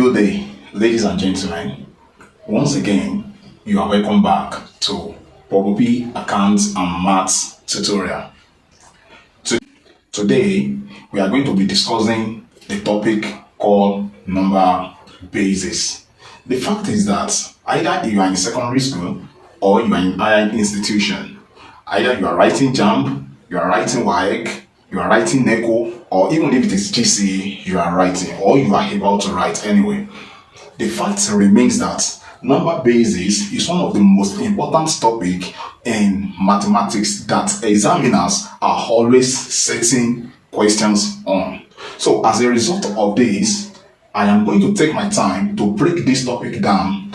Good day, ladies and gentlemen. Once again, you are welcome back to Poppy Accounts and Maths tutorial. Today, we are going to be discussing a topic called number bases. The fact is that either you are in secondary school or you are in higher institution, either you are writing JAMB, you are writing WAEC, you are writing NECO, or even if it is GCE, you are writing, or you are about to write anyway. The fact remains that number basis is one of the most important topics in mathematics that examiners are always setting questions on. So as a result of this, I am going to take my time to break this topic down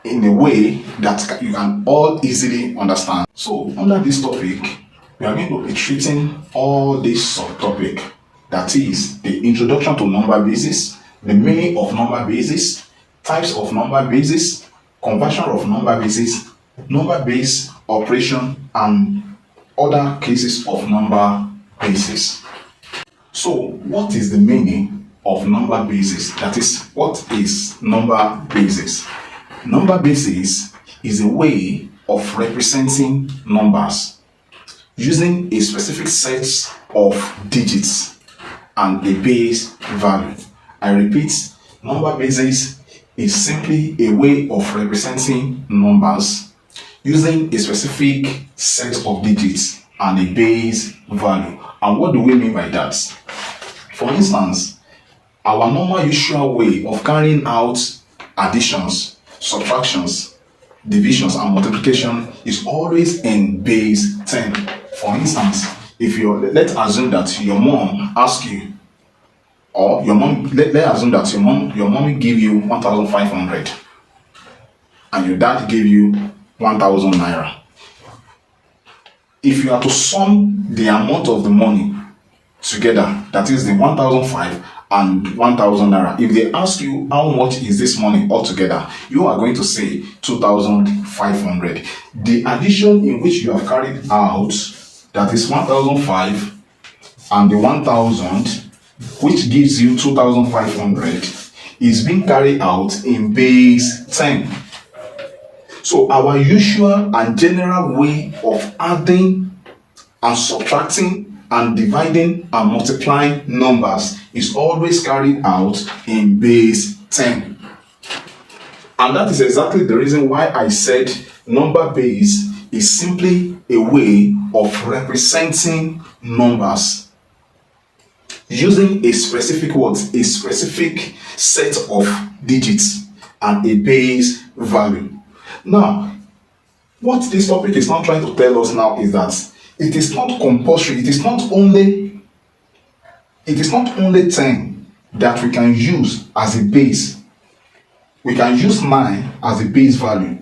in a way that you can all easily understand. So under this topic, we are going to be treating all this subtopic, that is the introduction to number basis, the meaning of number basis, types of number basis, conversion of number basis, number base operation, and other cases of number basis. So what is the meaning of number basis? That is, what is number basis? Number basis is a way of representing numbers using a specific set of digits and a base value. I repeat, number basis is simply a way of representing numbers using a specific set of digits and a base value. And what do we mean by that? For instance, our normal usual way of carrying out additions, subtractions, divisions, and multiplication is always in base 10. For instance, if let's assume that your mom asks you, or your mom, let's assume that your mommy give you 1,500 and your dad gave you 1,000 naira. If you are to sum the amount of the money together, that is the 1,500 and 1,000 naira, if they ask you how much is this money altogether, you are going to say 2,500. The addition in which you have carried out, that is 1,500 and the 1,000, which gives you 2,500, is being carried out in base 10. So our usual and general way of adding and subtracting and dividing and multiplying numbers is always carried out in base 10. And that is exactly the reason why I said number base is simply a way of representing numbers using a specific a specific set of digits and a base value. Now, what this topic is not trying to tell us now is that it is not compulsory. It is not only 10 that we can use as a base. We can use 9 as a base value.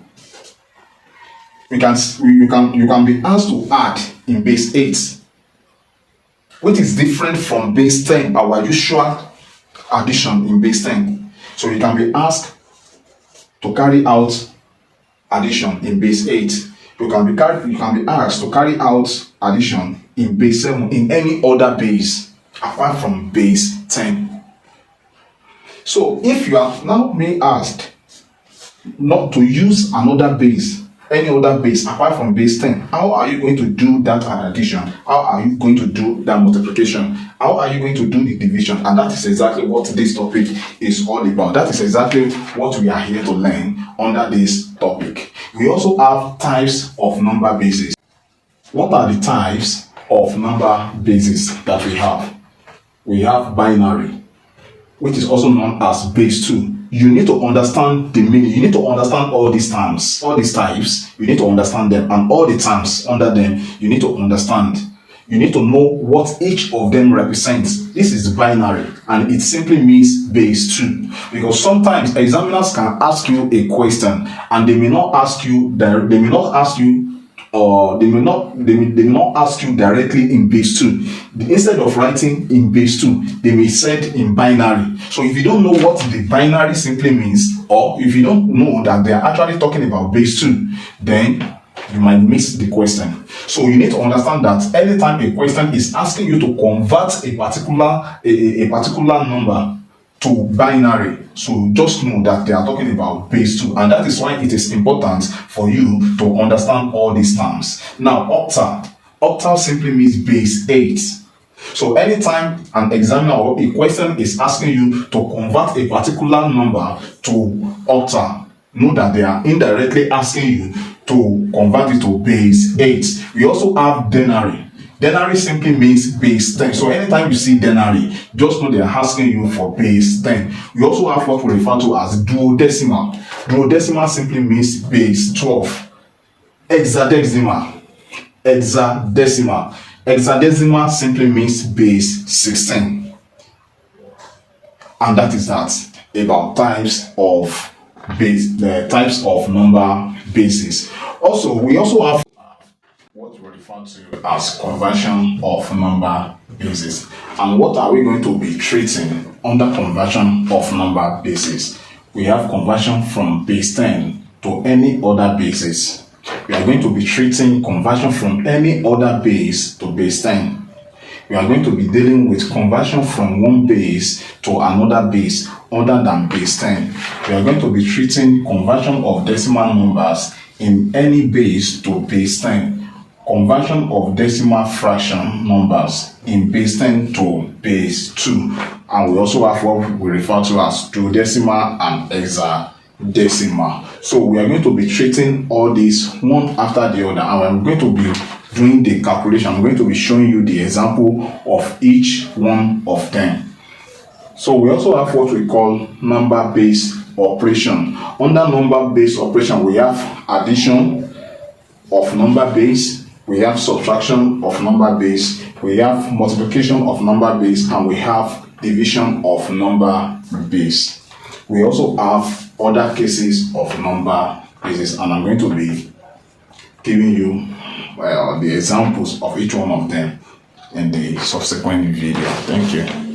You can be asked to add in base 8, which is different from base 10, our usual addition in base 10. So you can be asked to carry out addition in base 8. You can be asked to carry out addition in base 7, in any other base apart from base 10. So if you are now being asked not to use another base, any other base apart from base 10, how are you going to do that addition? How are you going to do that multiplication? How are you going to do the division? And that is exactly what this topic is all about. That is exactly what we are here to learn under this topic. We also have types of number bases. What are the types of number bases that we have? We have binary, which is also known as base 2. You need to understand the meaning. You need to understand all these terms, all these types. You need to understand them, and all the terms under them, you need to understand. You need to know what each of them represents. This is binary, and it simply means base 2. Because sometimes examiners can ask you a question, and they may not ask you directly in base 2. Instead of writing in base 2, they may say in binary. So if you don't know what the binary simply means, or if you don't know that they are actually talking about base 2, then you might miss the question. So you need to understand that anytime a question is asking you to convert a particular number to binary. So just know that they are talking about base 2, and that is why it is important for you to understand all these terms. Now, octal simply means base 8. So anytime an examiner or a question is asking you to convert a particular number to octal, know that they are indirectly asking you to convert it to base 8. We also have denary. Denary simply means base 10. So anytime you see denary, just know they are asking you for base 10. We also have what we refer to as duodecimal. Duodecimal simply means base 12. Hexadecimal. Hexadecimal simply means base 16. And that is that about types of base, the types of number bases. Also, we also have what we refer to as conversion of number bases. And what are we going to be treating under conversion of number bases? We have conversion from base 10 to any other bases. We are going to be treating conversion from any other base to base 10. We are going to be dealing with conversion from one base to another base other than base 10. We are going to be treating conversion of decimal numbers in any base to base 10. Conversion of decimal fraction numbers in base 10 to base 2. And we also have what we refer to as duodecimal and hexadecimal. So we are going to be treating all these one after the other, and I'm going to be doing the calculation. I'm going to be showing you the example of each one of them. So we also have what we call number-based operation. Under number-based operation, we have addition of number base, we have subtraction of number base, we have multiplication of number base, and we have division of number base. We also have other cases of number bases, and I'm going to be giving you the examples of each one of them in the subsequent video. Thank you.